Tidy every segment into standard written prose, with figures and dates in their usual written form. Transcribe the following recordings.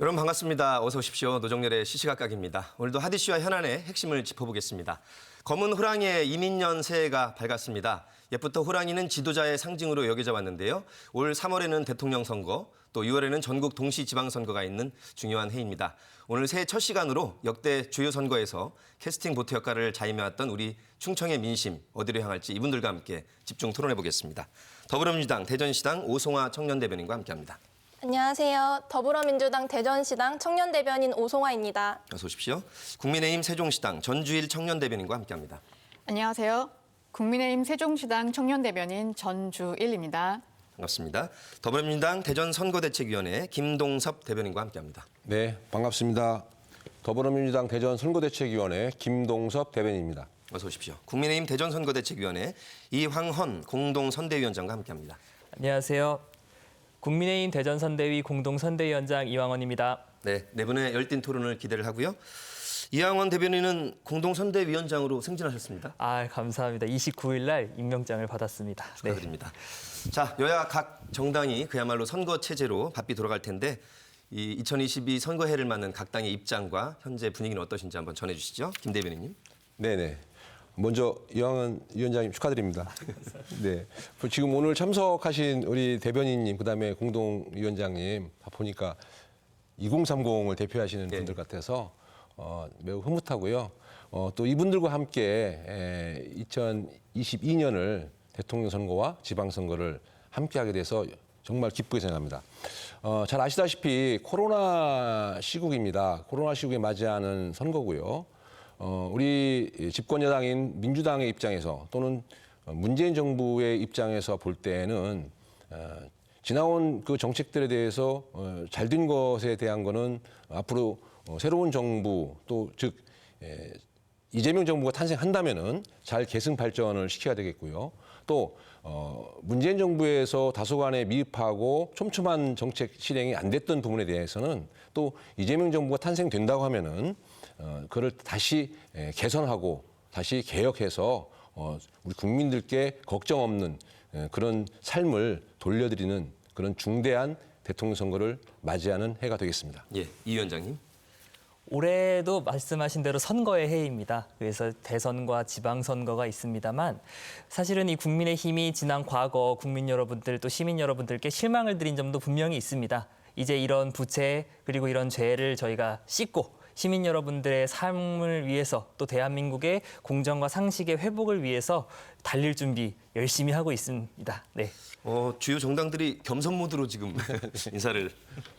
여러분 반갑습니다. 어서 오십시오. 노정렬의 시시각각입니다. 오늘도 하디 씨와 현안의 핵심을 짚어보겠습니다. 검은 호랑이의 이민년 새해가 밝았습니다. 옛부터 호랑이는 지도자의 상징으로 여겨져 왔는데요. 올 3월에는 대통령 선거, 또 6월에는 전국 동시 지방선거가 있는 중요한 해입니다. 오늘 새해 첫 시간으로 역대 주요 선거에서 캐스팅 보트 역할을 자임해왔던 우리 충청의 민심 어디로 향할지 이분들과 함께 집중 토론해보겠습니다. 더불어민주당 대전시당 오송화 청년대변인과 함께합니다. 안녕하세요. 더불어민주당 대전시당 청년대변인 오송화입니다. 어서 오십시오. 국민의힘 세종시당 전주일 청년대변인과 함께합니다. 안녕하세요. 국민의힘 세종시당 청년대변인 전주일입니다. 반갑습니다. 더불어민주당 대전선거대책위원회 김동섭 대변인과 함께합니다. 네, 반갑습니다. 더불어민주당 대전선거대책위원회 김동섭 대변인입니다. 어서 오십시오. 국민의힘 대전선거대책위원회 이황헌 공동선대위원장과 함께합니다. 안녕하세요. 국민의힘 대전선대위 공동선대위원장 이황헌입니다. 네, 네 분의 열띤 토론을 기대를 하고요. 이황헌 대변인은 공동선대위원장으로 승진하셨습니다. 감사합니다. 29일 날 임명장을 받았습니다. 축하드립니다. 자, 여야 각 정당이 그야말로 선거 체제로 바삐 돌아갈 텐데 이 2022 선거해를 맞는 각 당의 입장과 현재 분위기는 어떠신지 한번 전해주시죠. 김 대변인님. 네네. 먼저 이황헌 위원장님 축하드립니다. 네. 지금 오늘 참석하신 우리 대변인님, 그다음에 공동위원장님 다 보니까 2030을 대표하시는 네. 분들 같아서 매우 흐뭇하고요. 또 이분들과 함께 2022년을 대통령 선거와 지방선거를 함께하게 돼서 정말 기쁘게 생각합니다. 잘 아시다시피 코로나 시국입니다. 코로나 시국에 맞이하는 선거고요. 우리 집권 여당인 민주당의 입장에서 또는 문재인 정부의 입장에서 볼 때는 지나온 그 정책들에 대해서 잘 된 것에 대한 거는 앞으로 새로운 정부 또 즉 이재명 정부가 탄생한다면은 잘 계승 발전을 시켜야 되겠고요. 또 문재인 정부에서 다소간에 미흡하고 촘촘한 정책 실행이 안 됐던 부분에 대해서는 또 이재명 정부가 탄생된다고 하면은 그걸 다시 개선하고 다시 개혁해서 우리 국민들께 걱정 없는 그런 삶을 돌려드리는 그런 중대한 대통령 선거를 맞이하는 해가 되겠습니다. 예, 이 위원장님. 올해도 말씀하신 대로 선거의 해입니다. 그래서 대선과 지방선거가 있습니다만 사실은 이 국민의힘이 지난 과거 국민 여러분들 또 시민 여러분들께 실망을 드린 점도 분명히 있습니다. 이제 이런 부채 그리고 이런 죄를 저희가 씻고 시민 여러분들의 삶을 위해서 또 대한민국의 공정과 상식의 회복을 위해서 달릴 준비 열심히 하고 있습니다. 네. 주요 정당들이 겸손 모드로 지금 인사를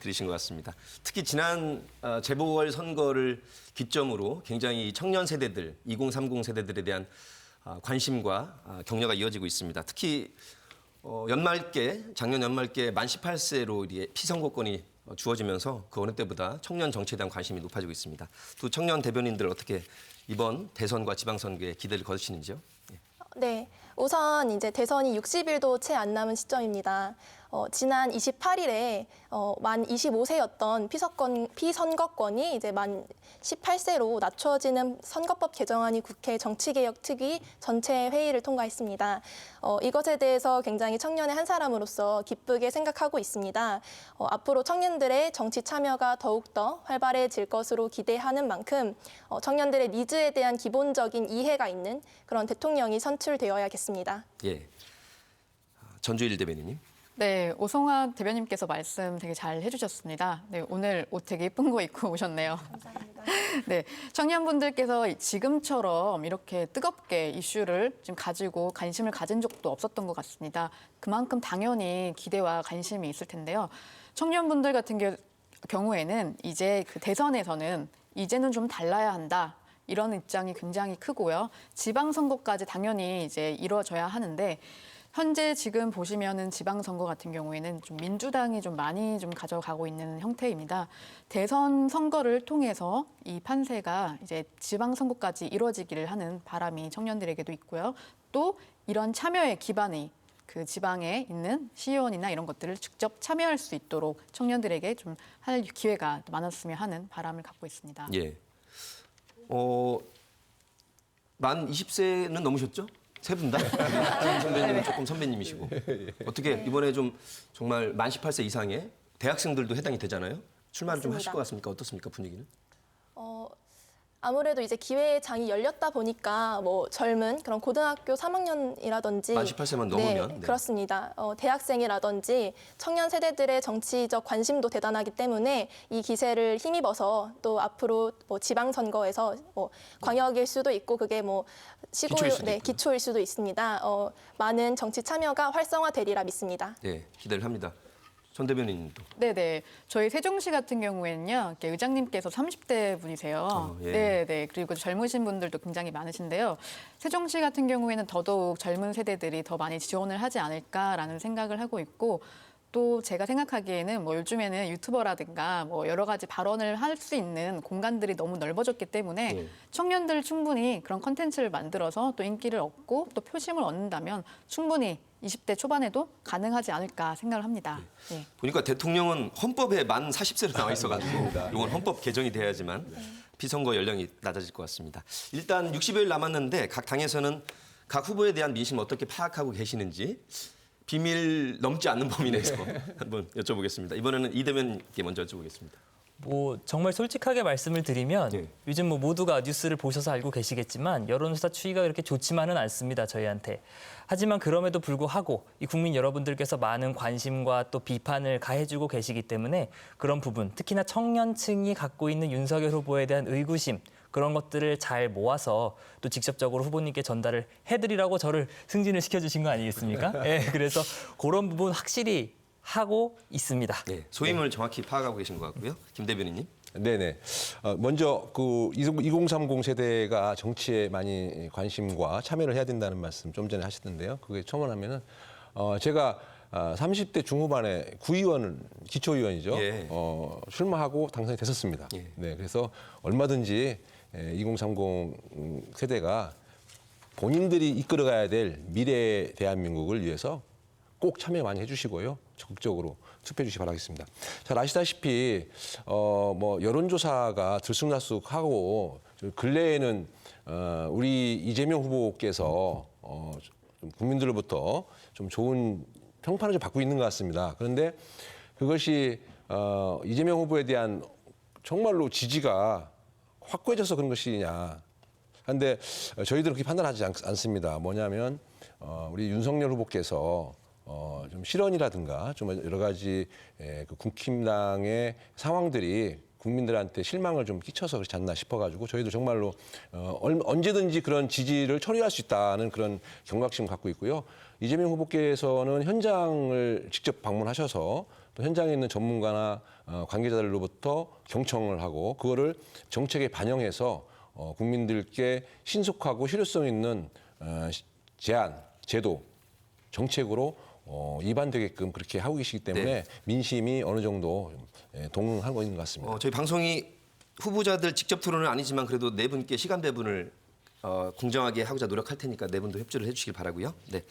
드리신 것 같습니다. 특히 지난 재보궐선거를 기점으로 굉장히 청년 세대들, 2030 세대들에 대한 관심과 격려가 이어지고 있습니다. 특히 작년 연말께 만 18세로 피선거권이 주어지면서 그 어느 때보다 청년 정치에 대한 관심이 높아지고 있습니다. 두 청년 대변인들 어떻게 이번 대선과 지방선거에 기대를 거두시는지요? 네, 우선 이제 대선이 60일도 채 안 남은 시점입니다. 지난 28일에 만 25세였던 피선거권이 이제 만 18세로 낮춰지는 선거법 개정안이 국회 정치개혁특위 전체 회의를 통과했습니다. 이것에 대해서 굉장히 청년의 한 사람으로서 기쁘게 생각하고 있습니다. 앞으로 청년들의 정치 참여가 더욱더 활발해질 것으로 기대하는 만큼 청년들의 니즈에 대한 기본적인 이해가 있는 그런 대통령이 선출되어야겠습니다. 예, 전주일 대변인님. 네, 오송화 대변인께서 말씀 되게 잘 해주셨습니다. 네, 오늘 옷 되게 예쁜 거 입고 오셨네요. 감사합니다. 네, 청년분들께서 지금처럼 이렇게 뜨겁게 이슈를 지금 가지고 관심을 가진 적도 없었던 것 같습니다. 그만큼 당연히 기대와 관심이 있을 텐데요. 청년분들 같은 경우에는 이제 그 대선에서는 이제는 좀 달라야 한다. 이런 입장이 굉장히 크고요. 지방선거까지 당연히 이제 이루어져야 하는데 현재 지금 보시면은 지방선거 같은 경우에는 좀 민주당이 좀 많이 좀 가져가고 있는 형태입니다. 대선 선거를 통해서 이 판세가 이제 지방선거까지 이루어지기를 하는 바람이 청년들에게도 있고요. 또 이런 참여의 기반이 그 지방에 있는 시의원이나 이런 것들을 직접 참여할 수 있도록 청년들에게 좀 할 기회가 많았으면 하는 바람을 갖고 있습니다. 예. 만 20세는 넘으셨죠? 세 분 다? 선배님은 조금 선배님이시고. 어떻게 이번에 좀 정말 만 18세 이상의 대학생들도 해당이 되잖아요? 출마를 좀 하실 맞습니다. 것 같습니까? 어떻습니까, 분위기는? 아무래도 이제 기회장이 열렸다 보니까 뭐 젊은 그런 고등학교 3학년이라든지 만 18세만 넘으면? 네. 그렇습니다. 대학생이라든지 청년 세대들의 정치적 관심도 대단하기 때문에 이 기세를 힘입어서 또 앞으로 뭐 지방선거에서 뭐 광역일 수도 있고 그게 뭐 시골 기초일 수도 있고요. 기초일 수도 있습니다. 많은 정치 참여가 활성화되리라 믿습니다. 네, 기대를 합니다. 전 대변인님도. 네네. 저희 세종시 같은 경우에는요, 이렇게 의장님께서 30대 분이세요. 예. 네네. 그리고 젊으신 분들도 굉장히 많으신데요. 세종시 같은 경우에는 더더욱 젊은 세대들이 더 많이 지원을 하지 않을까라는 생각을 하고 있고, 또 제가 생각하기에는 뭐 요즘에는 유튜버라든가 뭐 여러 가지 발언을 할 수 있는 공간들이 너무 넓어졌기 때문에 네. 청년들 충분히 그런 컨텐츠를 만들어서 또 인기를 얻고 또 표심을 얻는다면 충분히 20대 초반에도 가능하지 않을까 생각을 합니다. 네. 보니까 대통령은 헌법에 만 40세로 나와 있어가지고 이건 헌법 개정이 돼야지만 비선거 연령이 낮아질 것 같습니다. 일단 60여일 남았는데 각 당에서는 각 후보에 대한 민심을 어떻게 파악하고 계시는지 비밀 넘지 않는 범위 내에서 한번 여쭤보겠습니다. 이번에는 이 대변인께 먼저 여쭤보겠습니다. 뭐 정말 솔직하게 말씀을 드리면 네. 요즘 뭐 모두가 뉴스를 보셔서 알고 계시겠지만 여론조사 추이가 그렇게 좋지만은 않습니다, 저희한테. 하지만 그럼에도 불구하고 이 국민 여러분들께서 많은 관심과 또 비판을 가해주고 계시기 때문에 그런 부분, 특히나 청년층이 갖고 있는 윤석열 후보에 대한 의구심, 그런 것들을 잘 모아서 또 직접적으로 후보님께 전달을 해드리라고 저를 승진을 시켜주신 거 아니겠습니까? 네, 그래서 그런 부분 확실히 하고 있습니다. 네, 소임을 정확히 파악하고 계신 것 같고요. 김 대변인님. 네네. 먼저 그 2030 세대가 정치에 많이 관심과 참여를 해야 된다는 말씀 좀 전에 하셨는데요. 그게 첨언하면은 제가 30대 중후반에 구의원, 기초의원이죠. 예. 출마하고 당선이 됐었습니다. 예. 네, 그래서 얼마든지 2030 세대가 본인들이 이끌어가야 될 미래 대한민국을 위해서 꼭 참여 많이 해주시고요. 적극적으로 투표해 주시기 바라겠습니다. 잘 아시다시피 뭐 여론조사가 들쑥날쑥하고 근래에는 우리 이재명 후보께서 좀 국민들로부터 좀 좋은 평판을 좀 받고 있는 것 같습니다. 그런데 그것이 이재명 후보에 대한 정말로 지지가 확고해져서 그런 것이냐. 그런데 저희들은 그렇게 판단하지 않습니다. 뭐냐면 우리 윤석열 후보께서 좀 실언이라든가 좀 여러 가지 그 국힘당의 상황들이 국민들한테 실망을 좀 끼쳐서 그렇지 않나 싶어가지고 저희도 정말로 언제든지 그런 지지를 처리할 수 있다는 그런 경각심을 갖고 있고요. 이재명 후보께서는 현장을 직접 방문하셔서 또 현장에 있는 전문가나 관계자들로부터 경청을 하고 그거를 정책에 반영해서 국민들께 신속하고 실효성 있는 제안, 제도, 정책으로 입안되게끔 그렇게 하고 계시기 때문에 네. 민심이 어느 정도 동응하고 있는 것 같습니다. 저희 방송이 후보자들 직접 토론은 아니지만 그래도 네 분께 시간 배분을 공정하게 하고자 노력할 테니까 네 분도 협조를 해주시길 바라고요. 네.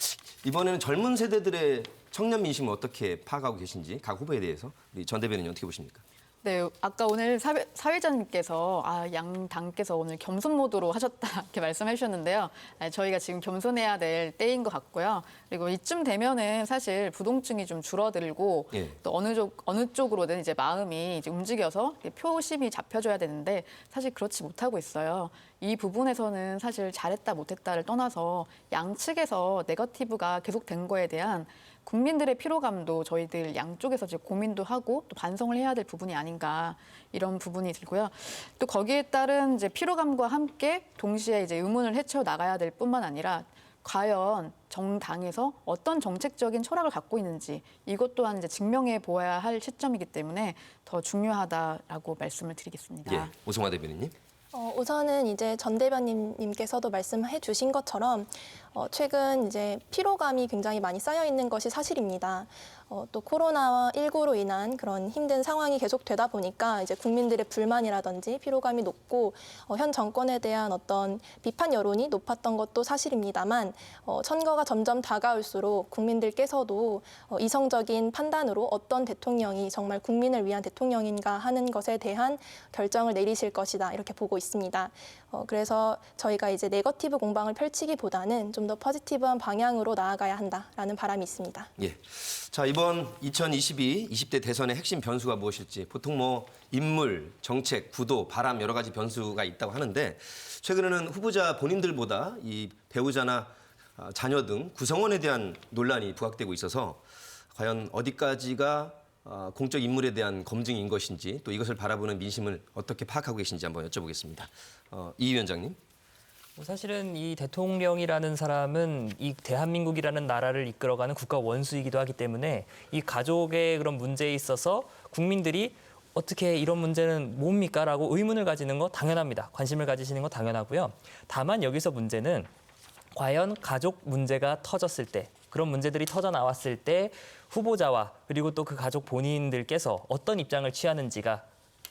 이번에는 젊은 세대들의 청년 민심을 어떻게 파악하고 계신지 각 후보에 대해서 우리 전 대변인이 어떻게 보십니까? 네, 아까 오늘 사회자님께서 양 당께서 오늘 겸손 모드로 하셨다 이렇게 말씀해 주셨는데요. 저희가 지금 겸손해야 될 때인 것 같고요. 그리고 이쯤 되면은 사실 부동층이 좀 줄어들고 예. 또 어느 쪽으로든 이제 마음이 이제 움직여서 표심이 잡혀줘야 되는데 사실 그렇지 못하고 있어요. 이 부분에서는 사실 잘했다 못했다를 떠나서 양측에서 네거티브가 계속된 거에 대한 국민들의 피로감도 저희들 양쪽에서 이제 고민도 하고 또 반성을 해야 될 부분이 아닌가 이런 부분이 들고요. 또 거기에 따른 이제 피로감과 함께 동시에 이제 의문을 헤쳐 나가야 될 뿐만 아니라 과연 정당에서 어떤 정책적인 철학을 갖고 있는지 이것 또한 이제 증명해 보아야 할 시점이기 때문에 더 중요하다라고 말씀을 드리겠습니다. 예, 오승화 대변인님. 우선은 이제 전 대변인님께서도 말씀해 주신 것처럼 최근 이제 피로감이 굉장히 많이 쌓여 있는 것이 사실입니다. 또 코로나19로 인한 그런 힘든 상황이 계속되다 보니까 이제 국민들의 불만이라든지 피로감이 높고 현 정권에 대한 어떤 비판 여론이 높았던 것도 사실입니다만 선거가 점점 다가올수록 국민들께서도 이성적인 판단으로 어떤 대통령이 정말 국민을 위한 대통령인가 하는 것에 대한 결정을 내리실 것이다 이렇게 보고 있습니다. 그래서 저희가 이제 네거티브 공방을 펼치기보다는 좀 더 포지티브한 방향으로 나아가야 한다라는 바람이 있습니다. 예. 자, 이번 2022 20대 대선의 핵심 변수가 무엇일지 보통 뭐 인물, 정책, 구도, 바람 여러 가지 변수가 있다고 하는데 최근에는 후보자 본인들보다 이 배우자나 자녀 등 구성원에 대한 논란이 부각되고 있어서 과연 어디까지가 공적 인물에 대한 검증인 것인지 또 이것을 바라보는 민심을 어떻게 파악하고 계신지 한번 여쭤보겠습니다. 이 위원장님. 사실은 이 대통령이라는 사람은 이 대한민국이라는 나라를 이끌어가는 국가 원수이기도 하기 때문에 이 가족의 그런 문제에 있어서 국민들이 어떻게 이런 문제는 뭡니까? 라고 의문을 가지는 거 당연합니다. 관심을 가지시는 거 당연하고요. 다만 여기서 문제는 과연 가족 문제가 터졌을 때 그런 문제들이 터져 나왔을 때 후보자와 그리고 또 그 가족 본인들께서 어떤 입장을 취하는지가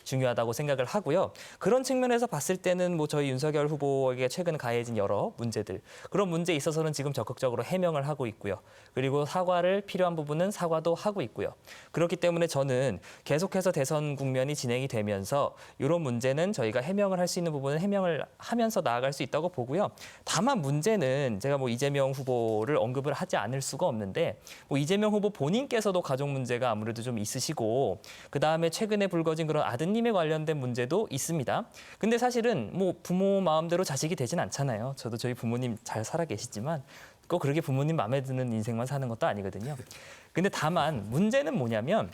중요하다고 생각을 하고요. 그런 측면에서 봤을 때는 뭐 저희 윤석열 후보에게 최근 가해진 여러 문제들 그런 문제에 있어서는 지금 적극적으로 해명을 하고 있고요. 그리고 사과를 필요한 부분은 사과도 하고 있고요. 그렇기 때문에 저는 계속해서 대선 국면이 진행이 되면서 이런 문제는 저희가 해명을 할 수 있는 부분은 해명을 하면서 나아갈 수 있다고 보고요. 다만 문제는 제가 뭐 이재명 후보를 언급을 하지 않을 수가 없는데 뭐 이재명 후보 본인께서도 가족 문제가 아무래도 좀 있으시고 그다음에 최근에 불거진 그런 아드님에 관련된 문제도 있습니다. 근데 사실은 뭐 부모 마음대로 자식이 되진 않잖아요. 저도 저희 부모님 잘 살아 계시지만 꼭 그렇게 부모님 마음에 드는 인생만 사는 것도 아니거든요. 근데 다만 문제는 뭐냐면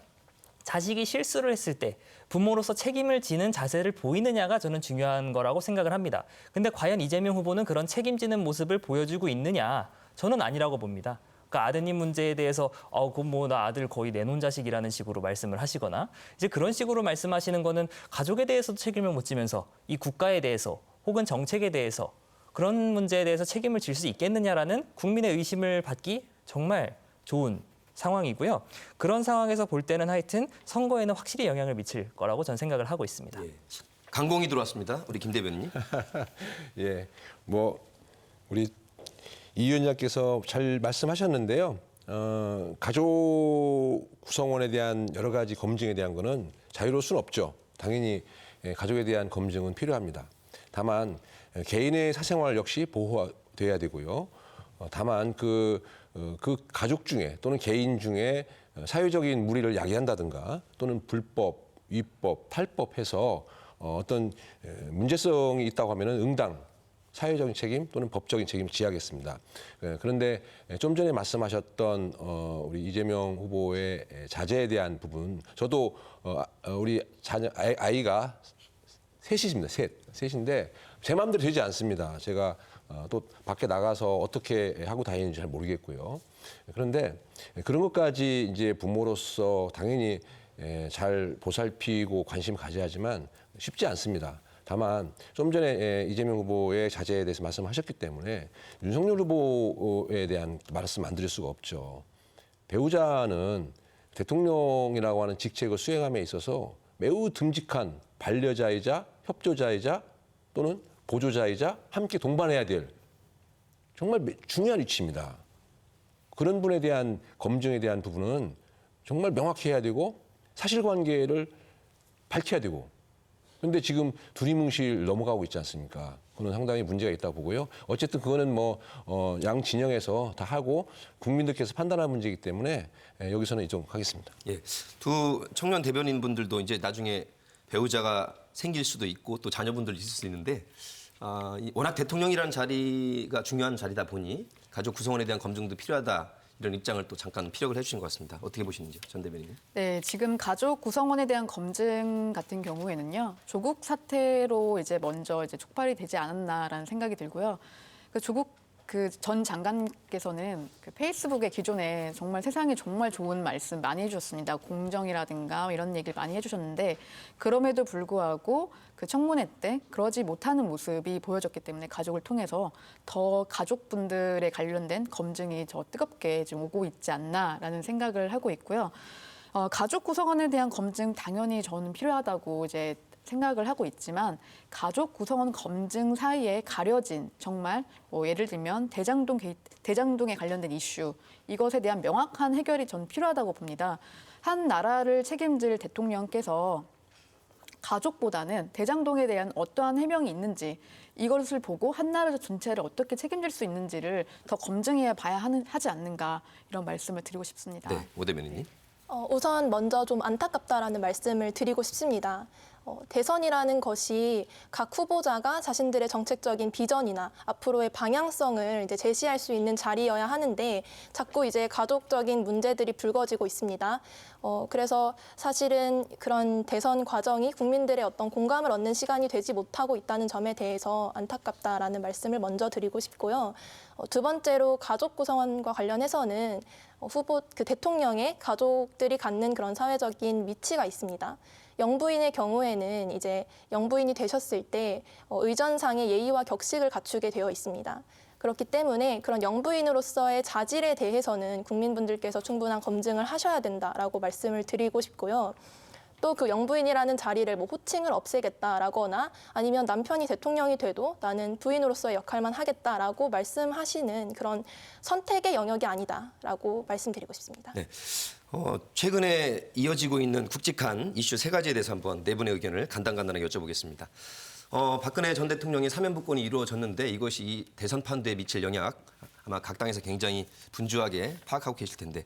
자식이 실수를 했을 때 부모로서 책임을 지는 자세를 보이느냐가 저는 중요한 거라고 생각을 합니다. 근데 과연 이재명 후보는 그런 책임지는 모습을 보여주고 있느냐? 저는 아니라고 봅니다. 그러니까 아드님 문제에 대해서 그건 뭐 나 아들 거의 내놓은 자식이라는 식으로 말씀을 하시거나 이제 그런 식으로 말씀하시는 거는 가족에 대해서도 책임을 못 지면서 이 국가에 대해서 혹은 정책에 대해서 그런 문제에 대해서 책임을 질 수 있겠느냐라는 국민의 의심을 받기 정말 좋은 상황이고요. 그런 상황에서 볼 때는 하여튼 선거에는 확실히 영향을 미칠 거라고 저는 생각을 하고 있습니다. 예. 강공이 들어왔습니다. 우리 김 대변인님. 예, 뭐 우리 이 위원장께서 잘 말씀하셨는데요. 가족 구성원에 대한 여러 가지 검증에 대한 거는 자유로울 수는 없죠. 당연히 가족에 대한 검증은 필요합니다. 다만 개인의 사생활 역시 보호돼야 되고요. 다만 그 가족 중에 또는 개인 중에 사회적인 무리를 야기한다든가 또는 불법, 위법, 탈법해서 어떤 문제성이 있다고 하면은 응당 사회적인 책임 또는 법적인 책임을 지하겠습니다. 그런데 좀 전에 말씀하셨던 우리 이재명 후보의 자제에 대한 부분, 저도 우리 자녀 아이가 셋이십니다. 셋인데 제 마음대로 되지 않습니다. 제가 또 밖에 나가서 어떻게 하고 다니는지 잘 모르겠고요. 그런데 그런 것까지 이제 부모로서 당연히 잘 보살피고 관심 가져야 하지만 쉽지 않습니다. 다만 좀 전에 이재명 후보의 자제에 대해서 말씀하셨기 때문에 윤석열 후보에 대한 말씀 안 드릴 수가 없죠. 배우자는 대통령이라고 하는 직책을 수행함에 있어서 매우 듬직한 반려자이자 협조자이자 또는 보조자이자 함께 동반해야 될 정말 중요한 위치입니다. 그런 분에 대한 검증에 대한 부분은 정말 명확히 해야 되고 사실관계를 밝혀야 되고 그런데 지금 두리뭉실 넘어가고 있지 않습니까? 그건 상당히 문제가 있다고 보고요. 어쨌든 그거는 뭐 양 진영에서 다 하고 국민들께서 판단할 문제이기 때문에 여기서는 이 정도 하겠습니다. 예, 두 청년 대변인분들도 이제 나중에 배우자가 생길 수도 있고 또 자녀분들 있을 수 있는데 워낙 대통령이라는 자리가 중요한 자리다 보니 가족 구성원에 대한 검증도 필요하다. 이런 입장을 또 잠깐 피력을 해주신 것 같습니다. 어떻게 보시는지요, 전 대변인님? 네, 지금 가족 구성원에 대한 검증 같은 경우에는요, 조국 사태로 이제 먼저 이제 촉발이 되지 않았나라는 생각이 들고요. 조국 전 장관께서는 페이스북에 기존에 정말 세상에 정말 좋은 말씀 많이 해주셨습니다. 공정이라든가 이런 얘기를 많이 해주셨는데 그럼에도 불구하고 그 청문회 때 그러지 못하는 모습이 보여졌기 때문에 가족을 통해서 더 가족분들에 관련된 검증이 더 뜨겁게 지금 오고 있지 않나라는 생각을 하고 있고요. 가족 구성원에 대한 검증 당연히 저는 필요하다고 이제 생각을 하고 있지만 가족 구성원 검증 사이에 가려진 정말 예를 들면 대장동에 관련된 이슈 이것에 대한 명확한 해결이 전 필요하다고 봅니다. 한 나라를 책임질 대통령께서 가족보다는 대장동에 대한 어떠한 해명이 있는지 이것을 보고 한나라 전체를 어떻게 책임질 수 있는지를 더 검증해 봐야 하지 않는가 이런 말씀을 드리고 싶습니다. 네, 오 대변인님. 우선 먼저 좀 안타깝다라는 말씀을 드리고 싶습니다. 대선이라는 것이 각 후보자가 자신들의 정책적인 비전이나 앞으로의 방향성을 이제 제시할 수 있는 자리여야 하는데 자꾸 이제 가족적인 문제들이 불거지고 있습니다. 그래서 사실은 그런 대선 과정이 국민들의 어떤 공감을 얻는 시간이 되지 못하고 있다는 점에 대해서 안타깝다라는 말씀을 먼저 드리고 싶고요. 두 번째로 가족 구성원과 관련해서는 후보 대통령의 가족들이 갖는 그런 사회적인 위치가 있습니다. 영부인의 경우에는 이제 영부인이 되셨을 때 의전상의 예의와 격식을 갖추게 되어 있습니다. 그렇기 때문에 그런 영부인으로서의 자질에 대해서는 국민분들께서 충분한 검증을 하셔야 된다라고 말씀을 드리고 싶고요. 또 그 영부인이라는 자리를 뭐 호칭을 없애겠다라거나 아니면 남편이 대통령이 돼도 나는 부인으로서의 역할만 하겠다라고 말씀하시는 그런 선택의 영역이 아니다라고 말씀드리고 싶습니다. 네. 최근에 이어지고 있는 굵직한 이슈 세 가지에 대해서 한번 네 분의 의견을 간단하게 여쭤보겠습니다. 박근혜 전 대통령의 사면복권이 이루어졌는데 이것이 이 대선 판도에 미칠 영향 아마 각 당에서 굉장히 분주하게 파악하고 계실 텐데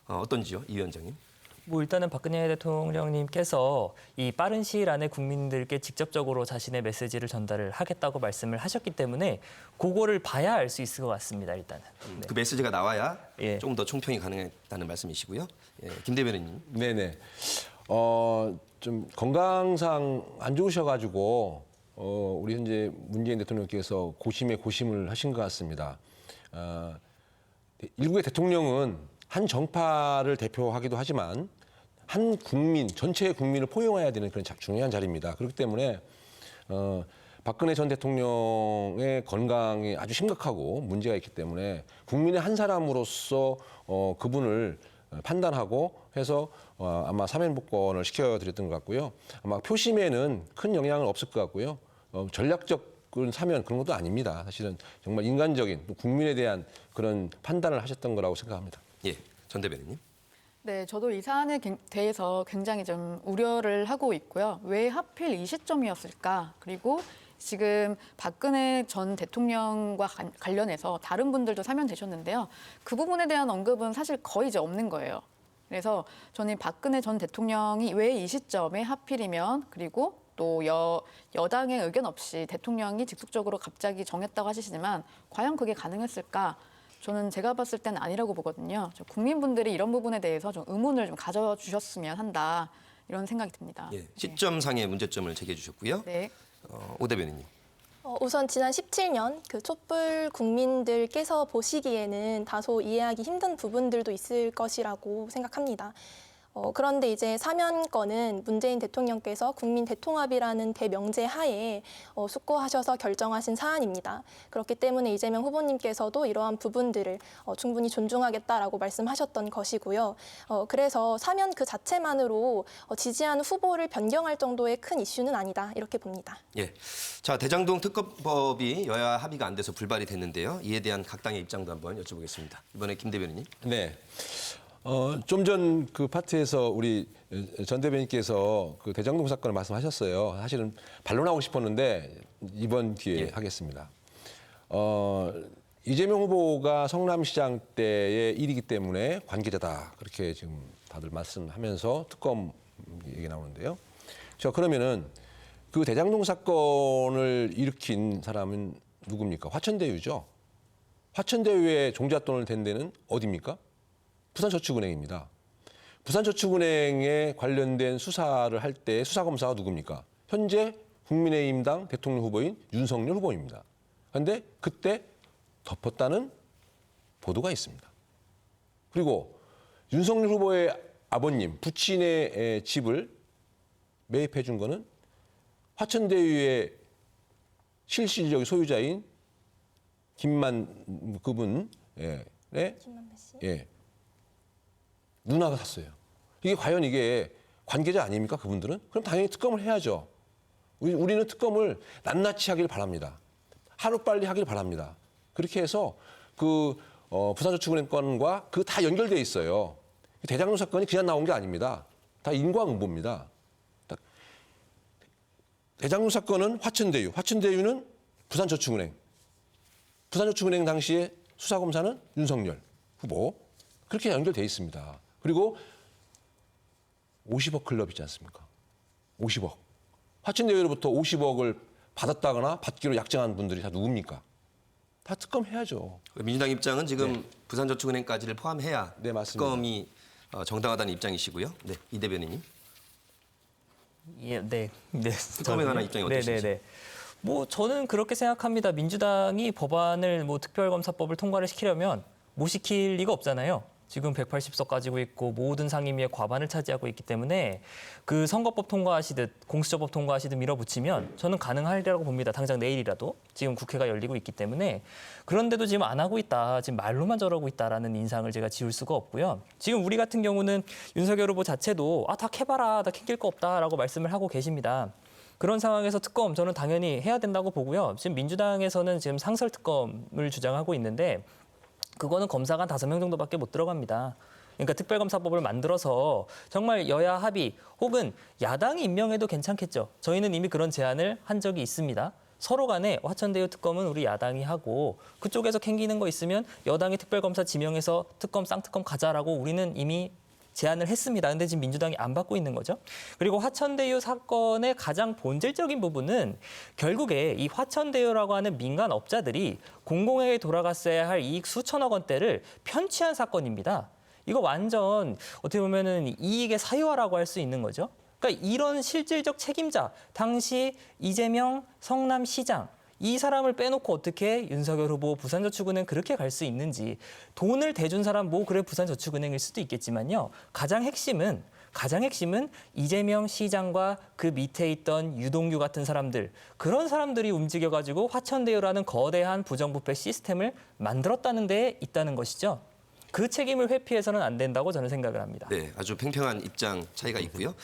어떤지요, 이 위원장님? 뭐 일단은 박근혜 대통령님께서 이 빠른 시일 안에 국민들께 직접적으로 자신의 메시지를 전달을 하겠다고 말씀을 하셨기 때문에 그거를 봐야 알 수 있을 것 같습니다. 일단은. 네. 그 메시지가 나와야 예. 조금 더 총평이 가능했다는 말씀이시고요. 예, 김 대변인님. 네네. 좀 건강상 안 좋으셔가지고 우리 현재 문재인 대통령께서 고심에 고심을 하신 것 같습니다. 일국의 대통령은 한 정파를 대표하기도 하지만 한 국민, 전체 국민을 포용해야 되는 그런 중요한 자리입니다. 그렇기 때문에 박근혜 전 대통령의 건강이 아주 심각하고 문제가 있기 때문에 국민의 한 사람으로서 그분을 판단하고 해서 아마 사면복권을 시켜드렸던 것 같고요. 아마 표심에는 큰 영향은 없을 것 같고요. 전략적 사면 그런 것도 아닙니다. 사실은 정말 인간적인 또 국민에 대한 그런 판단을 하셨던 거라고 생각합니다. 예, 전 대변인님. 네, 저도 이 사안에 대해서 굉장히 좀 우려를 하고 있고요. 왜 하필 이 시점이었을까? 그리고 지금 박근혜 전 대통령과 관련해서 다른 분들도 사면되셨는데요. 그 부분에 대한 언급은 사실 거의 이제 없는 거예요. 그래서 저는 박근혜 전 대통령이 왜 이 시점에 하필이면 그리고 또 여당의 의견 없이 대통령이 직속적으로 갑자기 정했다고 하시지만 과연 그게 가능했을까? 저는 제가 봤을 때는 아니라고 보거든요. 국민분들이 이런 부분에 대해서 좀 의문을 좀 가져주셨으면 한다. 이런 생각이 듭니다. 예, 시점상의 문제점을 제기해 주셨고요. 네. 오 대변인님. 우선 지난 17년 그 촛불 국민들께서 보시기에는 다소 이해하기 힘든 부분들도 있을 것이라고 생각합니다. 그런데 이제 사면권은 문재인 대통령께서 국민 대통합이라는 대명제 하에 숙고하셔서 결정하신 사안입니다. 그렇기 때문에 이재명 후보님께서도 이러한 부분들을 충분히 존중하겠다라고 말씀하셨던 것이고요. 그래서 사면 그 자체만으로 지지하는 후보를 변경할 정도의 큰 이슈는 아니다 이렇게 봅니다. 예. 자, 대장동 특검법이 여야 합의가 안 돼서 불발이 됐는데요. 이에 대한 각 당의 입장도 한번 여쭤보겠습니다. 이번에 김 대변인님. 네. 좀 전 그 파트에서 우리 전 대변인께서 그 대장동 사건을 말씀하셨어요. 사실은 반론하고 싶었는데 이번 기회에 예. 하겠습니다. 이재명 후보가 성남시장 때의 일이기 때문에 관계자다. 그렇게 지금 다들 말씀하면서 특검 얘기 나오는데요. 자, 그러면은 그 대장동 사건을 일으킨 사람은 누굽니까? 화천대유죠. 화천대유에 종잣돈을 댄 데는 어디입니까? 부산저축은행입니다. 부산저축은행에 관련된 수사를 할 때 수사검사가 누굽니까? 현재 국민의힘당 대통령 후보인 윤석열 후보입니다. 그런데 그때 덮었다는 보도가 있습니다. 그리고 윤석열 후보의 아버님, 부친의 집을 매입해 준 거는 화천대유의 실질적 소유자인 김만 그분 김만배 씨. 예. 누나가 샀어요. 이게 과연 이게 관계자 아닙니까? 그분들은? 그럼 당연히 특검을 해야죠. 우리는 특검을 낱낱이 하길 바랍니다. 하루빨리 하길 바랍니다. 그렇게 해서 그 부산저축은행 건과 그 다 연결돼 있어요. 대장동 사건이 그냥 나온 게 아닙니다. 다 인과응보입니다. 대장동 사건은 화천대유는 부산저축은행. 부산저축은행 당시에 수사검사는 윤석열 후보. 그렇게 연결돼 있습니다. 그리고 50억 클럽 있지 않습니까? 50억. 화천대유로부터 50억을 받았다거나 받기로 약정한 분들이 다 누굽니까? 다 특검해야죠. 민주당 입장은 지금 부산저축은행까지를 포함해야 네, 맞습니다. 특검이 정당하다는 입장이시고요. 네, 이 대변인님. 예, 네. 특검에 관한 입장이 어떠신지. 네. 뭐 저는 그렇게 생각합니다. 민주당이 법안을 뭐 특별검사법을 통과를 시키려면 못 시킬 리가 없잖아요. 지금 180석 가지고 있고 모든 상임위의 과반을 차지하고 있기 때문에 그 선거법 통과하시듯 공수처법 통과하시듯 밀어붙이면 저는 가능하리라고 봅니다. 당장 내일이라도. 지금 국회가 열리고 있기 때문에. 그런데도 지금 안 하고 있다. 지금 말로만 저러고 있다라는 인상을 제가 지울 수가 없고요. 지금 우리 같은 경우는 윤석열 후보 자체도 다 캐봐라. 다 캥길 거 없다라고 말씀을 하고 계십니다. 그런 상황에서 특검 저는 당연히 해야 된다고 보고요. 지금 민주당에서는 지금 상설 특검을 주장하고 있는데 그거는 검사가 5명 정도밖에 못 들어갑니다. 그러니까 특별검사법을 만들어서 정말 여야 합의 혹은 야당이 임명해도 괜찮겠죠. 저희는 이미 그런 제안을 한 적이 있습니다. 서로 간에 화천대유 특검은 우리 야당이 하고 그쪽에서 캥기는 거 있으면 여당이 특별검사 지명해서 특검 쌍특검 가자라고 우리는 이미 제안을 했습니다. 근데 지금 민주당이 안 받고 있는 거죠. 그리고 화천대유 사건의 가장 본질적인 부분은 결국에 이 화천대유라고 하는 민간 업자들이 공공에게 돌아갔어야 할 이익 수천억 원대를 편취한 사건입니다. 이거 완전 어떻게 보면은 이익의 사유화라고 할 수 있는 거죠. 그러니까 이런 실질적 책임자, 당시 이재명 성남시장 이 사람을 빼놓고 어떻게 윤석열 후보 부산저축은행 그렇게 갈 수 있는지 돈을 대준 사람 뭐 그래 부산저축은행일 수도 있겠지만요. 가장 핵심은 이재명 시장과 그 밑에 있던 유동규 같은 사람들 그런 사람들이 움직여가지고 화천대유라는 거대한 부정부패 시스템을 만들었다는 데에 있다는 것이죠. 그 책임을 회피해서는 안 된다고 저는 생각을 합니다. 네, 아주 팽팽한 입장 차이가 있고요.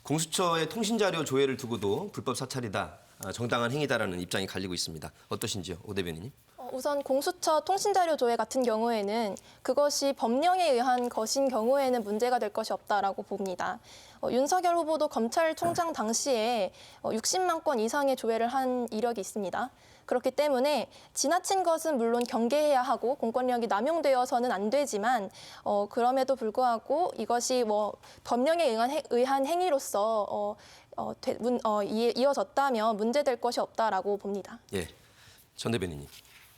공수처의 통신자료 조회를 두고도 불법 사찰이다. 정당한 행위다라는 입장이 갈리고 있습니다. 어떠신지요, 오 대변인님? 우선 공수처 통신자료 조회 같은 경우에는 그것이 법령에 의한 것인 경우에는 문제가 될 것이 없다라고 봅니다. 윤석열 후보도 검찰총장 당시에 60만 건 이상의 조회를 한 이력이 있습니다. 그렇기 때문에 지나친 것은 물론 경계해야 하고 공권력이 남용되어서는 안 되지만 그럼에도 불구하고 이것이 뭐 법령에 의한 행위로서 이어졌다면 문제될 것이 없다라고 봅니다. 예, 전 대변인님.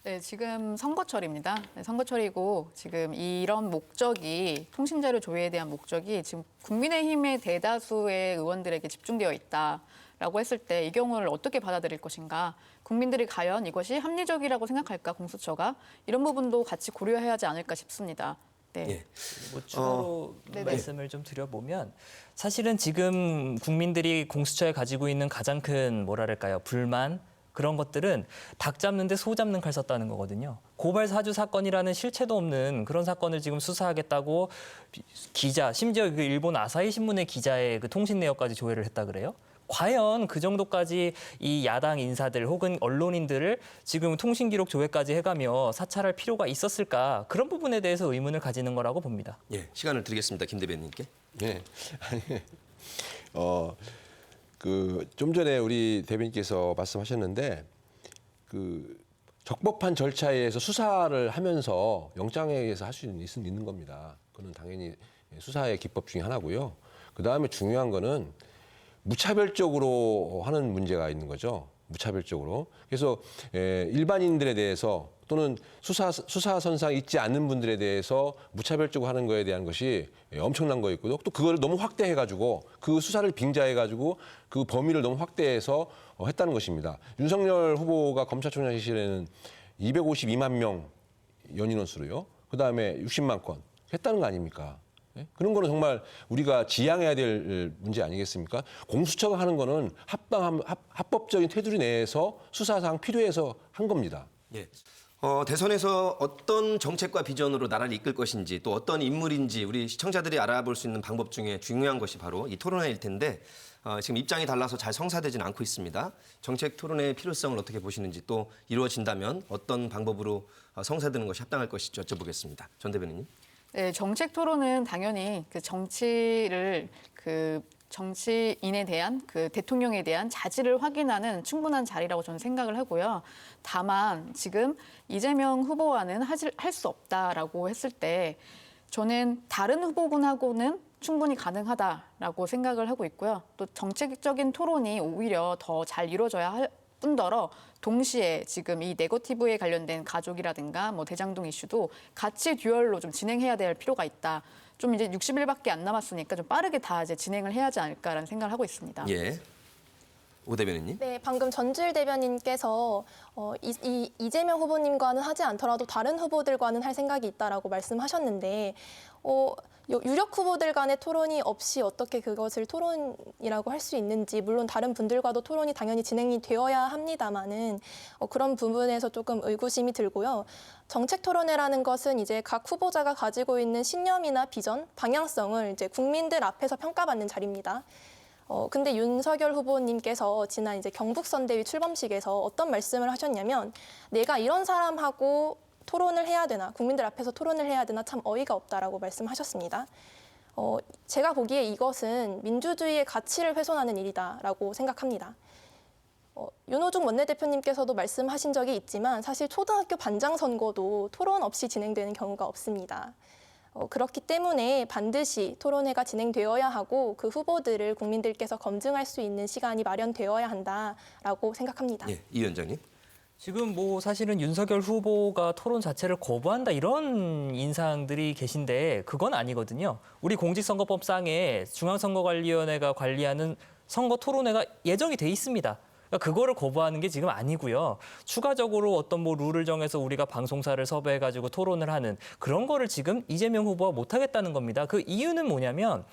네, 지금 선거철입니다. 네, 선거철이고 지금 이런 목적이 통신자료 조회에 대한 목적이 지금 국민의힘의 대다수의 의원들에게 집중되어 있다라고 했을 때 이 경우를 어떻게 받아들일 것인가? 국민들이 과연 이것이 합리적이라고 생각할까? 공수처가 이런 부분도 같이 고려해야 하지 않을까 싶습니다. 네. 예. 뭐 추가로 네네. 말씀을 좀 드려보면 사실은 지금 국민들이 공수처에 가지고 있는 가장 큰 뭐랄까요 불만 그런 것들은 닭 잡는데 소 잡는 칼 썼다는 거거든요. 고발 사주 사건이라는 실체도 없는 그런 사건을 지금 수사하겠다고 기자 심지어 그 일본 아사히 신문의 기자의 그 통신 내역까지 조회를 했다 그래요. 과연 그 정도까지 이 야당 인사들 혹은 언론인들을 지금 통신 기록 조회까지 해가며 사찰할 필요가 있었을까? 그런 부분에 대해서 의문을 가지는 거라고 봅니다. 예, 시간을 드리겠습니다, 김 대변인님께. 네. 좀 전에 우리 대변인께서 말씀하셨는데 적법한 절차에 의해서 수사를 하면서 영장에 의해서 할 수 있는 겁니다. 그건 당연히 수사의 기법 중에 하나고요. 그다음에 중요한 거는 무차별적으로 하는 문제가 있는 거죠. 무차별적으로. 그래서 일반인들에 대해서 또는 수사선상 있지 않는 분들에 대해서 무차별적으로 하는 거에 대한 것이 엄청난 거였고요. 또 그걸 너무 확대해가지고 그 수사를 빙자해가지고 그 범위를 너무 확대해서 했다는 것입니다. 윤석열 후보가 검찰총장 시절에는 252만 명 연인원 수로요. 그다음에 60만 건 했다는 거 아닙니까? 네? 그런 거는 정말 우리가 지양해야 될 문제 아니겠습니까? 공수처가 하는 거는 합법적인 테두리 내에서 수사상 필요해서 한 겁니다. 예. 대선에서 어떤 정책과 비전으로 나라를 이끌 것인지 또 어떤 인물인지 우리 시청자들이 알아볼 수 있는 방법 중에 중요한 것이 바로 이 토론회일 텐데 지금 입장이 달라서 잘 성사되지는 않고 있습니다. 정책 토론회의 필요성을 어떻게 보시는지 또 이루어진다면 어떤 방법으로 성사되는 것이 합당할 것인지 여쭤보겠습니다. 전 대변인님. 네, 정책 토론은 당연히 그 정치를 정치인에 대한 그 대통령에 대한 자질을 확인하는 충분한 자리라고 저는 생각을 하고요. 다만 지금 이재명 후보와는 할 수 없다라고 했을 때 저는 다른 후보군하고는 충분히 가능하다라고 생각을 하고 있고요. 또 정책적인 토론이 오히려 더 잘 이루어져야 할 뿐더러 동시에 지금 이 네거티브에 관련된 가족이라든가 뭐 대장동 이슈도 같이 듀얼로 좀 진행해야 될 필요가 있다. 좀 이제 60일밖에 안 남았으니까 좀 빠르게 다 이제 진행을 해야 하지 않을까라는 생각을 하고 있습니다. 예. 오 대변인님. 네, 방금 전주일 대변인께서 이재명 후보님과는 하지 않더라도 다른 후보들과는 할 생각이 있다라고 말씀하셨는데 유력 후보들 간의 토론이 없이 어떻게 그것을 토론이라고 할 수 있는지, 물론 다른 분들과도 토론이 당연히 진행이 되어야 합니다만은 그런 부분에서 조금 의구심이 들고요. 정책 토론회라는 것은 이제 각 후보자가 가지고 있는 신념이나 비전, 방향성을 이제 국민들 앞에서 평가받는 자리입니다. 근데 윤석열 후보님께서 지난 이제 경북선대위 출범식에서 어떤 말씀을 하셨냐면, 내가 이런 사람하고 토론을 해야 되나, 국민들 앞에서 토론을 해야 되나 참 어이가 없다라고 말씀하셨습니다. 제가 보기에 이것은 민주주의의 가치를 훼손하는 일이다라고 생각합니다. 윤호중 원내대표님께서도 말씀하신 적이 있지만 사실 초등학교 반장 선거도 토론 없이 진행되는 경우가 없습니다. 그렇기 때문에 반드시 토론회가 진행되어야 하고 그 후보들을 국민들께서 검증할 수 있는 시간이 마련되어야 한다라고 생각합니다. 예, 이 위원장님. 지금 뭐 사실은 윤석열 후보가 토론 자체를 거부한다 이런 인상들이 계신데 그건 아니거든요. 우리 공직선거법상에 중앙선거관리위원회가 관리하는 선거 토론회가 예정이 돼 있습니다. 그러니까 그거를 거부하는 게 지금 아니고요. 추가적으로 어떤 뭐 룰을 정해서 우리가 방송사를 섭외해가지고 토론을 하는 그런 거를 지금 이재명 후보가 못하겠다는 겁니다. 그 이유는 뭐냐면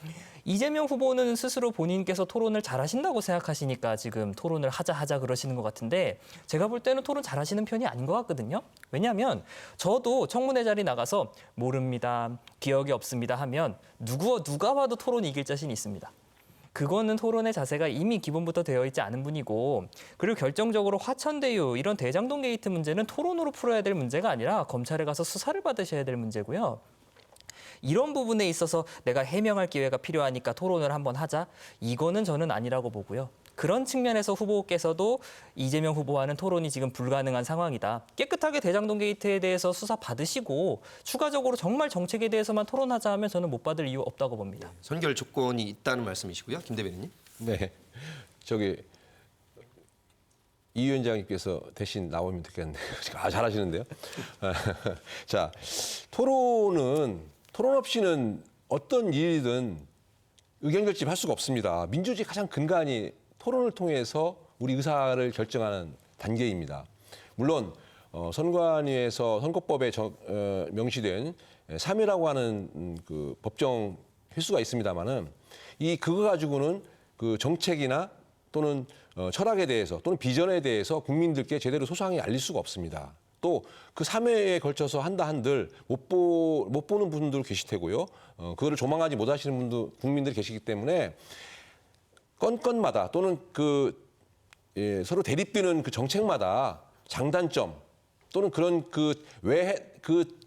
이재명 후보는 스스로 본인께서 토론을 잘하신다고 생각하시니까 지금 토론을 하자 그러시는 것 같은데 제가 볼 때는 토론 잘하시는 편이 아닌 것 같거든요. 왜냐하면 저도 청문회 자리 나가서 모릅니다, 기억이 없습니다 하면 누가 봐도 토론 이길 자신이 있습니다. 그거는 토론의 자세가 이미 기본부터 되어 있지 않은 분이고, 그리고 결정적으로 화천대유 이런 대장동 게이트 문제는 토론으로 풀어야 될 문제가 아니라 검찰에 가서 수사를 받으셔야 될 문제고요. 이런 부분에 있어서 내가 해명할 기회가 필요하니까 토론을 한번 하자. 이거는 저는 아니라고 보고요. 그런 측면에서 후보께서도 이재명 후보와는 토론이 지금 불가능한 상황이다. 깨끗하게 대장동 게이트에 대해서 수사 받으시고 추가적으로 정말 정책에 대해서만 토론하자 하면 저는 못 받을 이유 없다고 봅니다. 선결 조건이 있다는 말씀이시고요. 김 대변인님. 네, 이 위원장님께서 대신 나오면 좋겠네요. 잘하시는데요. 자, 토론 없이는 어떤 일이든 의견 결집할 수가 없습니다. 민주주의 가장 근간이 토론을 통해서 우리 의사를 결정하는 단계입니다. 물론 선관위에서 선거법에 명시된 3회라고 하는 그 법정 횟수가 있습니다만은 그거 가지고는 그 정책이나 또는 철학에 대해서 또는 비전에 대해서 국민들께 제대로 소상히 알릴 수가 없습니다. 또 그 3회에 걸쳐서 한들 못 보는 분들 계실 테고요. 그거를 조망하지 못하시는 분도 국민들이 계시기 때문에 건마다 또는 서로 대립되는 그 정책마다 장단점 또는 그런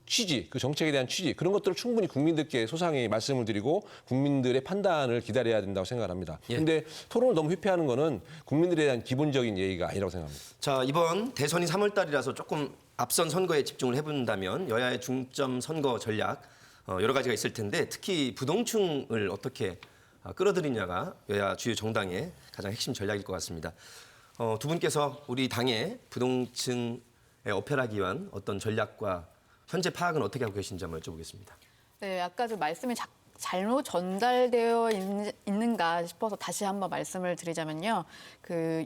취지, 그 정책에 대한 취지 그런 것들을 충분히 국민들께 소상히 말씀을 드리고 국민들의 판단을 기다려야 된다고 생각합니다. 그런데 토론을 너무 회피하는 거는 국민들에 대한 기본적인 예의가 아니라고 생각합니다. 자, 이번 대선이 3월 달이라서 조금 앞선 선거에 집중을 해본다면 여야의 중점 선거 전략 여러 가지가 있을 텐데 특히 부동층을 어떻게 끌어들이냐가 여야 주요 정당의 가장 핵심 전략일 것 같습니다. 두 분께서 우리 당의 부동층에 어필하기 위한 어떤 전략과 현재 파악은 어떻게 하고 계신지 한번 여쭤보겠습니다. 네, 아까 좀 말씀이 잘못 전달되어 있는가 싶어서 다시 한번 말씀을 드리자면요.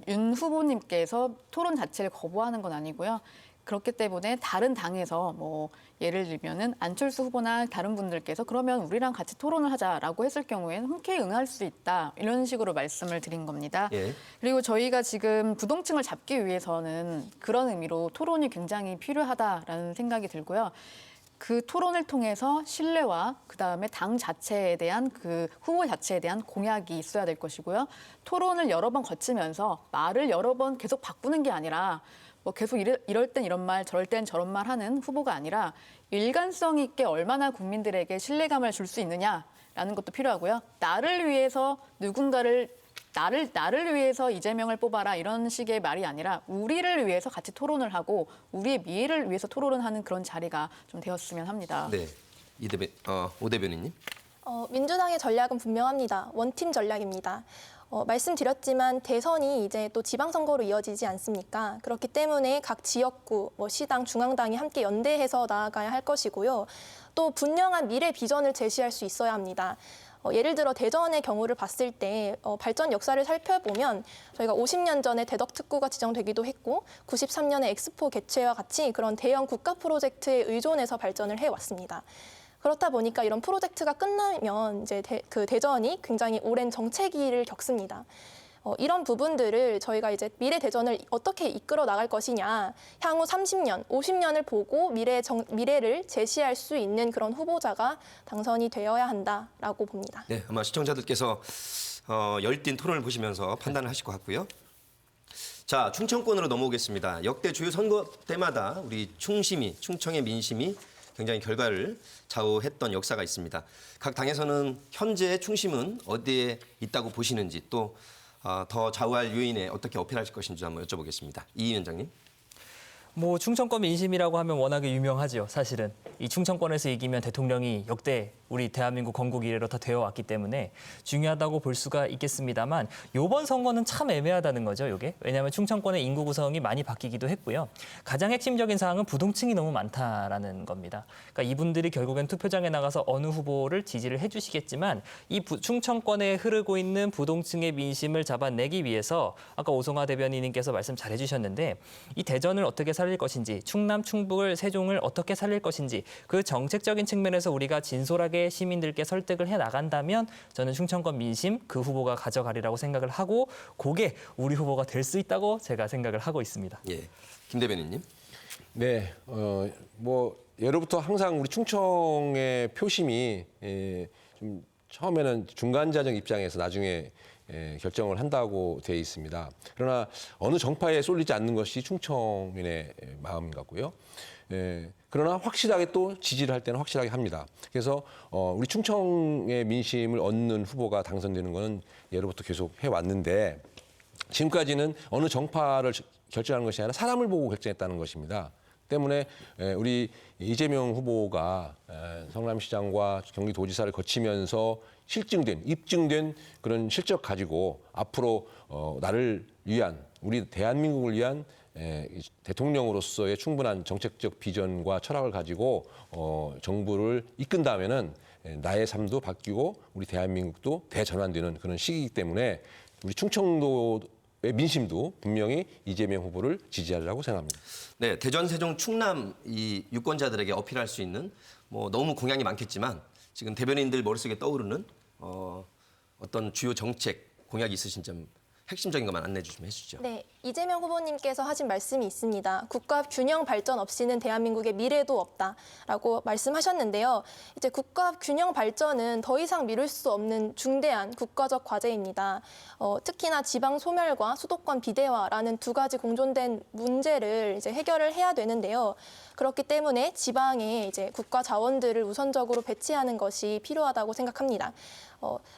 윤 후보님께서 토론 자체를 거부하는 건 아니고요. 그렇기 때문에 다른 당에서 뭐 예를 들면은 안철수 후보나 다른 분들께서 그러면 우리랑 같이 토론을 하자라고 했을 경우에는 흔쾌히 응할 수 있다. 이런 식으로 말씀을 드린 겁니다. 예. 그리고 저희가 지금 부동층을 잡기 위해서는 그런 의미로 토론이 굉장히 필요하다라는 생각이 들고요. 그 토론을 통해서 신뢰와 그다음에 당 자체에 대한 그 후보 자체에 대한 공약이 있어야 될 것이고요. 토론을 여러 번 거치면서 말을 여러 번 계속 바꾸는 게 아니라 뭐 계속 이럴 땐 이런 말, 저럴 땐 저런 말 하는 후보가 아니라 일관성 있게 얼마나 국민들에게 신뢰감을 줄 수 있느냐라는 것도 필요하고요. 나를 위해서 나를 위해서 이재명을 뽑아라 이런 식의 말이 아니라 우리를 위해서 같이 토론을 하고 우리의 미래를 위해서 토론을 하는 그런 자리가 좀 되었으면 합니다. 네, 오 대변인님. 민주당의 전략은 분명합니다. 원팀 전략입니다. 말씀드렸지만 대선이 이제 또 지방선거로 이어지지 않습니까? 그렇기 때문에 각 지역구, 시당, 중앙당이 함께 연대해서 나아가야 할 것이고요. 또 분명한 미래 비전을 제시할 수 있어야 합니다. 예를 들어 대전의 경우를 봤을 때 발전 역사를 살펴보면 저희가 50년 전에 대덕특구가 지정되기도 했고 93년에 엑스포 개최와 같이 그런 대형 국가 프로젝트에 의존해서 발전을 해왔습니다. 그렇다 보니까 이런 프로젝트가 끝나면 이제 그 대전이 굉장히 오랜 정체기를 겪습니다. 이런 부분들을 저희가 이제 미래 대전을 어떻게 이끌어 나갈 것이냐, 향후 30년, 50년을 보고 미래를 제시할 수 있는 그런 후보자가 당선이 되어야 한다라고 봅니다. 네, 아마 시청자들께서 열띤 토론을 보시면서 판단을 하실 것 같고요. 자, 충청권으로 넘어오겠습니다. 역대 주요 선거 때마다 우리 충청의 민심이 굉장히 결과를 좌우했던 역사가 있습니다. 각 당에서는 현재의 충심은 어디에 있다고 보시는지 또 더 좌우할 요인에 어떻게 어필하실 것인지 한번 여쭤보겠습니다. 이 위원장님. 뭐 충청권 민심이라고 하면 워낙에 유명하죠. 사실은 이 충청권에서 이기면 대통령이 역대 우리 대한민국 건국 이래로 다 되어 왔기 때문에 중요하다고 볼 수가 있겠습니다만 이번 선거는 참 애매하다는 거죠. 이게 왜냐하면 충청권의 인구 구성이 많이 바뀌기도 했고요. 가장 핵심적인 사항은 부동층이 너무 많다라는 겁니다. 그러니까 이분들이 결국엔 투표장에 나가서 어느 후보를 지지를 해주시겠지만 이 충청권에 흐르고 있는 부동층의 민심을 잡아내기 위해서 아까 오송하 대변인님께서 말씀 잘 해주셨는데 이 대전을 어떻게 살릴 것인지, 충남, 충북을, 세종을 어떻게 살릴 것인지 그 정책적인 측면에서 우리가 진솔하게 시민들께 설득을 해 나간다면 저는 충청권 민심 그 후보가 가져가리라고 생각을 하고 그게 우리 후보가 될 수 있다고 제가 생각을 하고 있습니다. 예, 김 대변인님. 네, 뭐 예로부터 항상 우리 충청의 표심이 좀 처음에는 중간자적 입장에서 나중에 결정을 한다고 되어 있습니다. 그러나 어느 정파에 쏠리지 않는 것이 충청민의 마음인 것 같고요. 그러나 확실하게 또 지지를 할 때는 확실하게 합니다. 그래서 우리 충청의 민심을 얻는 후보가 당선되는 것은 예로부터 계속 해왔는데 지금까지는 어느 정파를 결정하는 것이 아니라 사람을 보고 결정했다는 것입니다. 때문에 우리 이재명 후보가 성남시장과 경기도지사를 거치면서 입증된 그런 실적 가지고 앞으로 나를 위한 우리 대한민국을 위한 대통령으로서의 충분한 정책적 비전과 철학을 가지고 정부를 이끈다면은 나의 삶도 바뀌고 우리 대한민국도 대전환되는 그런 시기이기 때문에 우리 충청도의 민심도 분명히 이재명 후보를 지지하리라고 생각합니다. 네, 대전, 세종, 충남 이 유권자들에게 어필할 수 있는 뭐 너무 공약이 많겠지만 지금 대변인들 머릿속에 떠오르는 어떤 주요 정책 공약이 있으신 점 핵심적인 것만 안내 좀 해주시죠. 네, 이재명 후보님께서 하신 말씀이 있습니다. 국가 균형 발전 없이는 대한민국의 미래도 없다라고 말씀하셨는데요. 이제 국가 균형 발전은 더 이상 미룰 수 없는 중대한 국가적 과제입니다. 특히나 지방 소멸과 수도권 비대화라는 두 가지 공존된 문제를 이제 해결을 해야 되는데요. 그렇기 때문에 지방에 이제 국가 자원들을 우선적으로 배치하는 것이 필요하다고 생각합니다.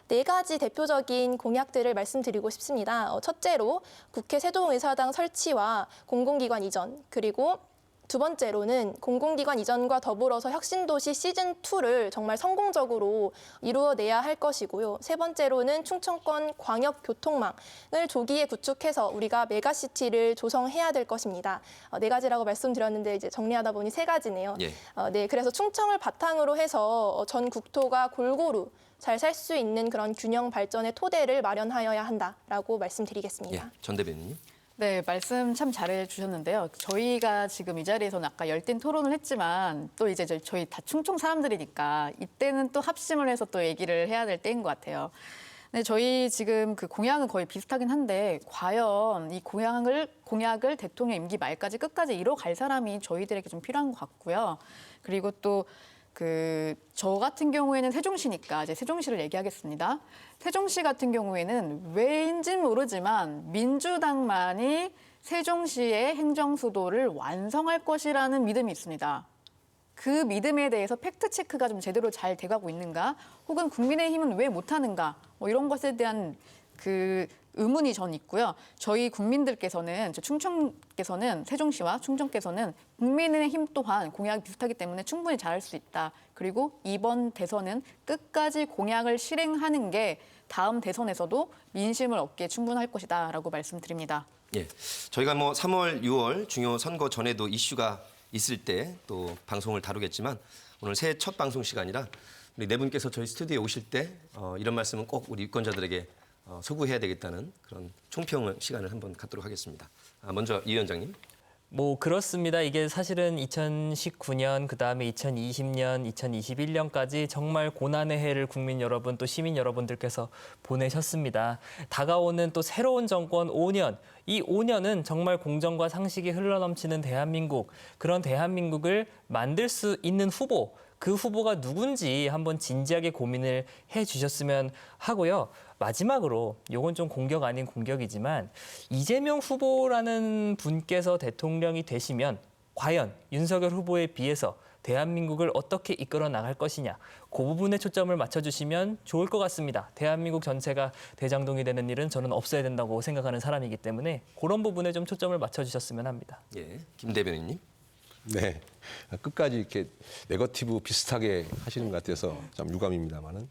네 가지 대표적인 공약들을 말씀드리고 싶습니다. 첫째로 국회 세종의사당 설치와 공공기관 이전, 그리고 두 번째로는 공공기관 이전과 더불어서 혁신도시 시즌2를 정말 성공적으로 이루어내야 할 것이고요. 세 번째로는 충청권 광역교통망을 조기에 구축해서 우리가 메가시티를 조성해야 될 것입니다. 네 가지라고 말씀드렸는데 이제 정리하다 보니 세 가지네요. 예. 네, 그래서 충청을 바탕으로 해서 전 국토가 골고루 잘 살 수 있는 그런 균형 발전의 토대를 마련하여야 한다라고 말씀드리겠습니다. 예, 전 대변인님. 네, 말씀 참 잘해 주셨는데요. 저희가 지금 이 자리에서는 아까 열띤 토론을 했지만 또 이제 저희 다 충청 사람들이니까 이때는 또 합심을 해서 또 얘기를 해야 될 때인 것 같아요. 네, 저희 지금 그 공약은 거의 비슷하긴 한데 과연 이 공약을 대통령 임기 말까지 끝까지 이뤄갈 사람이 저희들에게 좀 필요한 것 같고요. 그리고 또 저 같은 경우에는 세종시니까 이제 세종시를 얘기하겠습니다. 세종시 같은 경우에는 왜인지는 모르지만 민주당만이 세종시의 행정수도를 완성할 것이라는 믿음이 있습니다. 그 믿음에 대해서 팩트체크가 좀 제대로 잘 돼가고 있는가, 혹은 국민의힘은 왜 못하는가, 뭐 이런 것에 대한 그 의문이 전 있고요. 저희 국민들께서는, 충청께서는, 세종시와 충청께서는 국민의힘 또한 공약이 비슷하기 때문에 충분히 잘할 수 있다. 그리고 이번 대선은 끝까지 공약을 실행하는 게 다음 대선에서도 민심을 얻기에 충분할 것이다라고 말씀드립니다. 예, 저희가 뭐 3월, 6월 중요 선거 전에도 이슈가 있을 때 또 방송을 다루겠지만 오늘 새해 첫 방송 시간이라 우리 네 분께서 저희 스튜디오에 오실 때 이런 말씀은 꼭 우리 유권자들에게 소구해야 되겠다는 그런 총평 시간을 한번 갖도록 하겠습니다. 먼저 이 위원장님. 뭐 그렇습니다. 이게 사실은 2019년, 그다음에 2020년, 2021년까지 정말 고난의 해를 국민 여러분 또 시민 여러분들께서 보내셨습니다. 다가오는 또 새로운 정권 5년, 이 5년은 정말 공정과 상식이 흘러넘치는 대한민국, 그런 대한민국을 만들 수 있는 후보, 그 후보가 누군지 한번 진지하게 고민을 해주셨으면 하고요. 마지막으로 이건 좀 공격 아닌 공격이지만 이재명 후보라는 분께서 대통령이 되시면 과연 윤석열 후보에 비해서 대한민국을 어떻게 이끌어 나갈 것이냐, 그 부분에 초점을 맞춰주시면 좋을 것 같습니다. 대한민국 전체가 대장동이 되는 일은 저는 없어야 된다고 생각하는 사람이기 때문에 그런 부분에 좀 초점을 맞춰주셨으면 합니다. 예, 김 대변인님. 네, 끝까지 이렇게 네거티브 비슷하게 하시는 것 같아서 참 유감입니다만은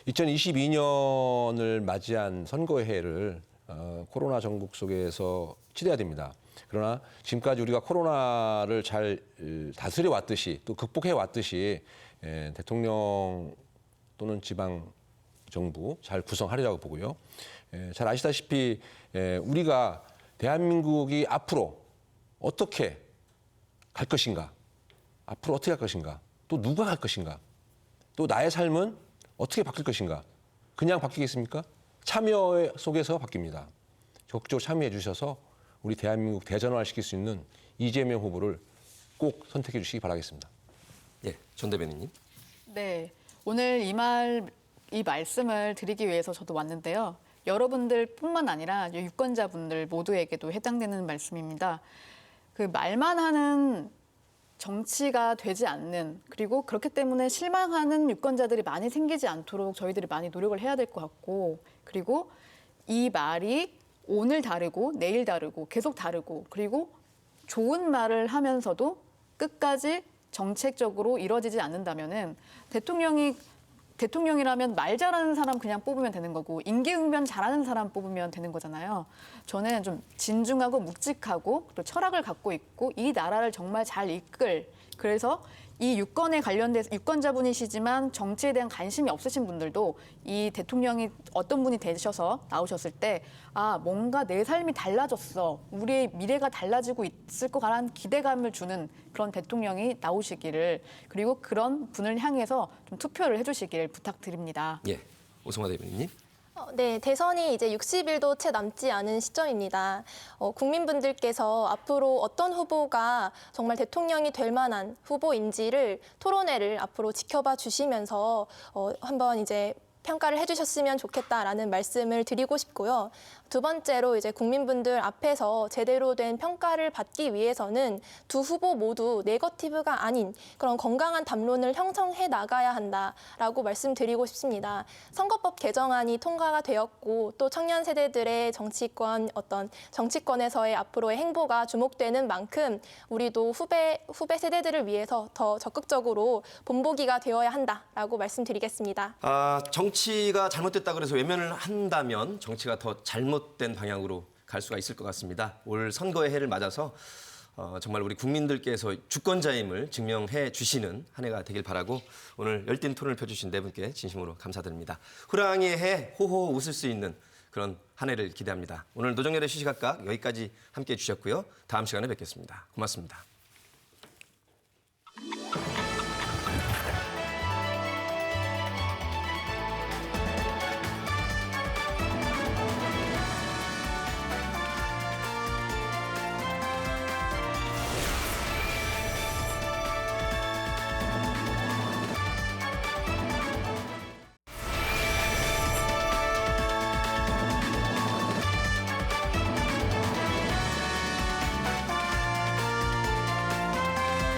2022년을 맞이한 선거해를 코로나 전국 속에서 치러야 됩니다. 그러나 지금까지 우리가 코로나를 잘 다스려 왔듯이 또 극복해 왔듯이 대통령 또는 지방 정부 잘 구성하리라고 보고요. 잘 아시다시피 우리가 대한민국이 앞으로 어떻게 갈 것인가, 앞으로 어떻게 할 것인가, 또 누가 갈 것인가, 또 나의 삶은 어떻게 바뀔 것인가. 그냥 바뀌겠습니까? 참여 속에서 바뀝니다. 적극적으로 참여해 주셔서 우리 대한민국 대전환시킬 수 있는 이재명 후보를 꼭 선택해 주시기 바라겠습니다. 예, 전 대변인님. 네, 오늘 이 말씀을 드리기 위해서 저도 왔는데요. 여러분들뿐만 아니라 유권자분들 모두에게도 해당되는 말씀입니다. 그 말만 하는 정치가 되지 않는, 그리고 그렇기 때문에 실망하는 유권자들이 많이 생기지 않도록 저희들이 많이 노력을 해야 될 것 같고, 그리고 이 말이 오늘 다르고 내일 다르고 계속 다르고, 그리고 좋은 말을 하면서도 끝까지 정책적으로 이루어지지 않는다면은 대통령이라면 말 잘하는 사람 그냥 뽑으면 되는 거고 임기응변 잘하는 사람 뽑으면 되는 거잖아요. 저는 좀 진중하고 묵직하고 또 철학을 갖고 있고 이 나라를 정말 잘 이끌, 그래서 이 유권에 관련돼서 유권자분이시지만 정치에 대한 관심이 없으신 분들도 이 대통령이 어떤 분이 되셔서 나오셨을 때 뭔가 내 삶이 달라졌어, 우리의 미래가 달라지고 있을 것 같은 기대감을 주는 그런 대통령이 나오시기를, 그리고 그런 분을 향해서 좀 투표를 해주시길 부탁드립니다. 예, 오성화 대변인님. 네, 대선이 이제 60일도 채 남지 않은 시점입니다. 국민분들께서 앞으로 어떤 후보가 정말 대통령이 될 만한 후보인지를 토론회를 앞으로 지켜봐 주시면서 한번 이제 평가를 해주셨으면 좋겠다라는 말씀을 드리고 싶고요. 두 번째로 이제 국민분들 앞에서 제대로 된 평가를 받기 위해서는 두 후보 모두 네거티브가 아닌 그런 건강한 담론을 형성해 나가야 한다라고 말씀드리고 싶습니다. 선거법 개정안이 통과가 되었고 또 청년 세대들의 정치권에서의 앞으로의 행보가 주목되는 만큼 우리도 후배 세대들을 위해서 더 적극적으로 본보기가 되어야 한다라고 말씀드리겠습니다. 정치가 잘못됐다 그래서 외면을 한다면 정치가 더 잘못된 방향으로 갈 수가 있을 것 같습니다. 올 선거의 해를 맞아서 정말 우리 국민들께서 주권자임을 증명해 주시는 한 해가 되길 바라고 오늘 열띤 토론을 펴주신 네 분께 진심으로 감사드립니다. 호랑이의 해 호호 웃을 수 있는 그런 한 해를 기대합니다. 오늘 노정열의 시시각각 여기까지 함께해 주셨고요. 다음 시간에 뵙겠습니다. 고맙습니다.